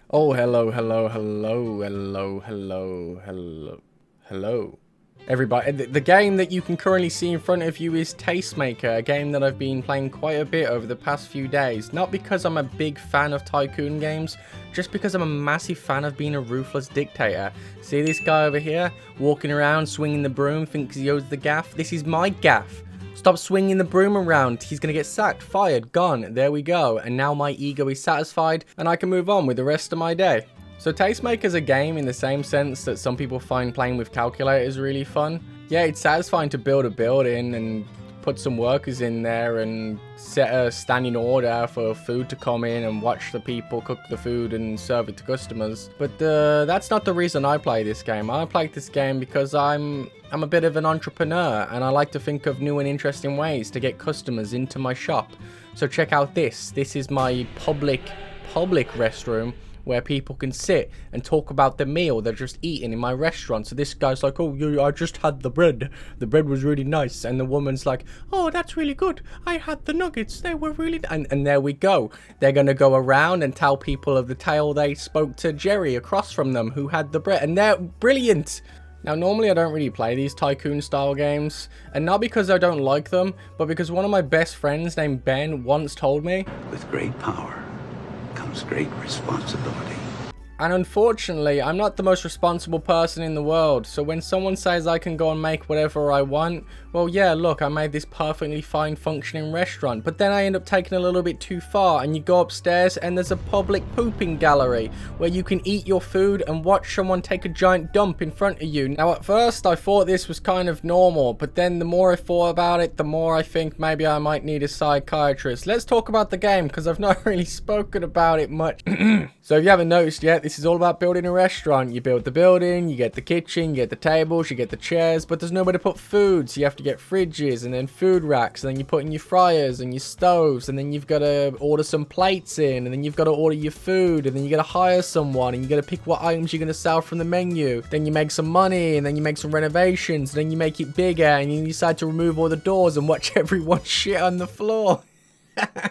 Oh, hello. Everybody, the game that you can currently see in front of you is TasteMaker, a game that I've been playing quite a bit over the past few days. Not because I'm a big fan of tycoon games, just because I'm a massive fan of being a ruthless dictator. See this guy over here, walking around, swinging the broom, thinks he owns the gaff? This is my gaff. Stop swinging the broom around. He's going to get sacked, fired, gone. There we go. And now my ego is satisfied and I can move on with the rest of my day. So TasteMaker's a game in the same sense that some people find playing with calculators really fun. Yeah, it's satisfying to build a building and put some workers in there and set a standing order for food to come in and watch the people cook the food and serve it to customers. But that's not the reason I play this game. I play this game because I'm a bit of an entrepreneur and I like to think of new and interesting ways to get customers into my shop. So check out this. This is my public restroom where people can sit and talk about the meal they're just eating in my restaurant. So this guy's like, oh, I just had the bread. The bread was really nice. And the woman's like, oh, that's really good. I had the nuggets. They were really... And there we go. They're going to go around and tell people of the tale they spoke to Jerry across from them who had the bread. And they're brilliant. Now, normally I don't really play these tycoon style games, and not because I don't like them, but because one of my best friends named Ben once told me, with great power comes great responsibility. And unfortunately, I'm not the most responsible person in the world, so when someone says I can go and make whatever I want, well yeah, look, I made this perfectly fine functioning restaurant, but then I end up taking a little bit too far, and you go upstairs and there's a public pooping gallery where you can eat your food and watch someone take a giant dump in front of you. Now at first I thought this was kind of normal, but then the more I thought about it, the more I think maybe I might need a psychiatrist. Let's talk about the game, because I've not really spoken about it much. So if you haven't noticed yet, this is all about building a restaurant. You build the building, you get the kitchen, you get the tables, you get the chairs, but there's nowhere to put food, so you have to get fridges and then food racks, and then you put in your fryers and your stoves, and then you've got to order some plates in, and then you've got to order your food, and then you got to hire someone, and you got to pick what items you're going to sell from the menu. Then you make some money, and then you make some renovations, and then you make it bigger, and you decide to remove all the doors and watch everyone shit on the floor.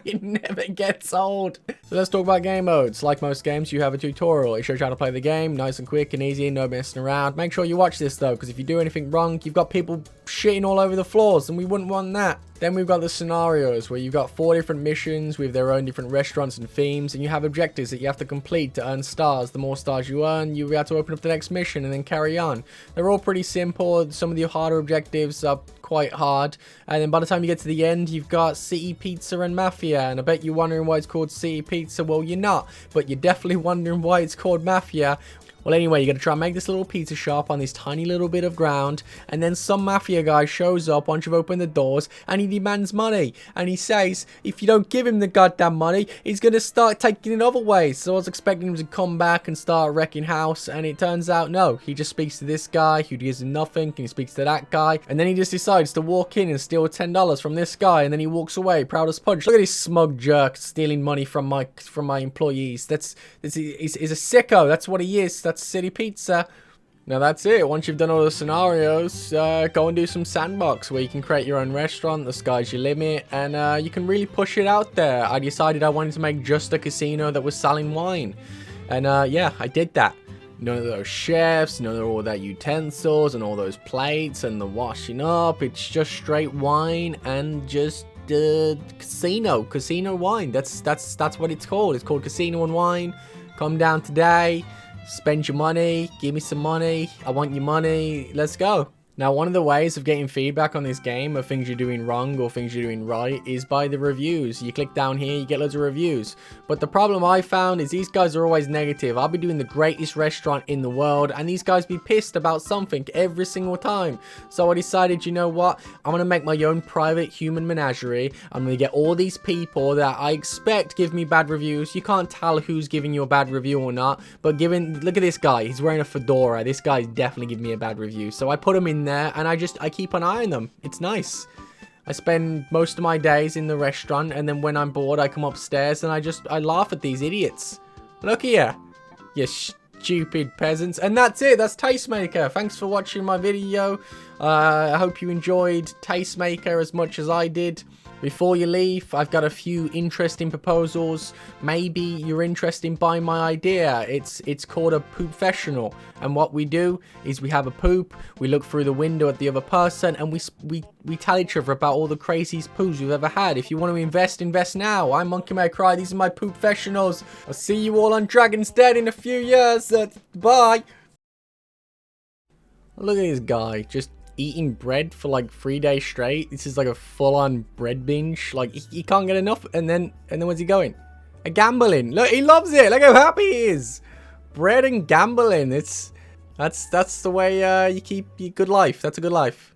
It never gets old. So let's talk about game modes. Like most games, you have a tutorial. It shows you how to play the game, nice and quick and easy, no messing around. Make sure you watch this though, because if you do anything wrong, you've got people shitting all over the floors, and we wouldn't want that. Then we've got the scenarios, where you've got 4 different missions with their own different restaurants and themes, and you have objectives that you have to complete to earn stars. The more stars you earn, you have to open up the next mission and then carry on. They're all pretty simple. Some of the harder objectives are quite hard, and then by the time you get to the end, you've got City Pizza and Mafia, and I bet you're wondering why it's called City Pizza. Well, you're not, but you're definitely wondering why it's called Mafia. Well, anyway, you're going to try and make this little pizza shop on this tiny little bit of ground, and then some mafia guy shows up once you've opened the doors, and he demands money, and he says if you don't give him the goddamn money, he's going to start taking it other ways. So I was expecting him to come back and start wrecking house, and it turns out no, he just speaks to this guy who gives him nothing, and he speaks to that guy, and then he just decides to walk in and steal $10 from this guy, and then he walks away proud as punch. Look at this smug jerk stealing money from my employees. He's a sicko. That's what he is. That's City Pizza. Now that's it. Once you've done all the scenarios, go and do some sandbox where you can create your own restaurant. The sky's your limit, and you can really push it out there. I decided I wanted to make just a casino that was selling wine, and yeah, I did that. None of those chefs, none of all that utensils and all those plates and the washing up. It's just straight wine and just casino wine. That's what it's called. It's called Casino and Wine. Come down today. Spend your money, give me some money, I want your money, let's go. Now, one of the ways of getting feedback on this game of things you're doing wrong or things you're doing right is by the reviews. You click down here, you get loads of reviews. But the problem I found is these guys are always negative. I'll be doing the greatest restaurant in the world, and these guys be pissed about something every single time. So I decided, you know what? I'm going to make my own private human menagerie. I'm going to get all these people that I expect give me bad reviews. You can't tell who's giving you a bad review or not. But look at this guy. He's wearing a fedora. This guy's definitely giving me a bad review. So I put him in there, and I keep an eye on them. It's nice. I spend most of my days in the restaurant, and then when I'm bored, I come upstairs and I laugh at these idiots. Look here, you stupid peasants. And that's it. That's TasteMaker. Thanks for watching my video. I hope you enjoyed TasteMaker as much as I did. Before you leave, I've got a few interesting proposals. Maybe you're interested in buying my idea. It's called a poopfessional. And what we do is we have a poop, we look through the window at the other person, and we tell each other about all the craziest poos we've ever had. If you want to invest now. I'm Monkey May Cry. These are my poopfessionals. I'll see you all on Dragon's Den in a few years. Bye. Look at this guy, just eating bread for like 3 days straight. This is like a full-on bread binge. Like he can't get enough. And then where's he going? Gambling. Look, he loves it. Look how happy he is. Bread and gambling. That's the way you keep your good life. That's a good life.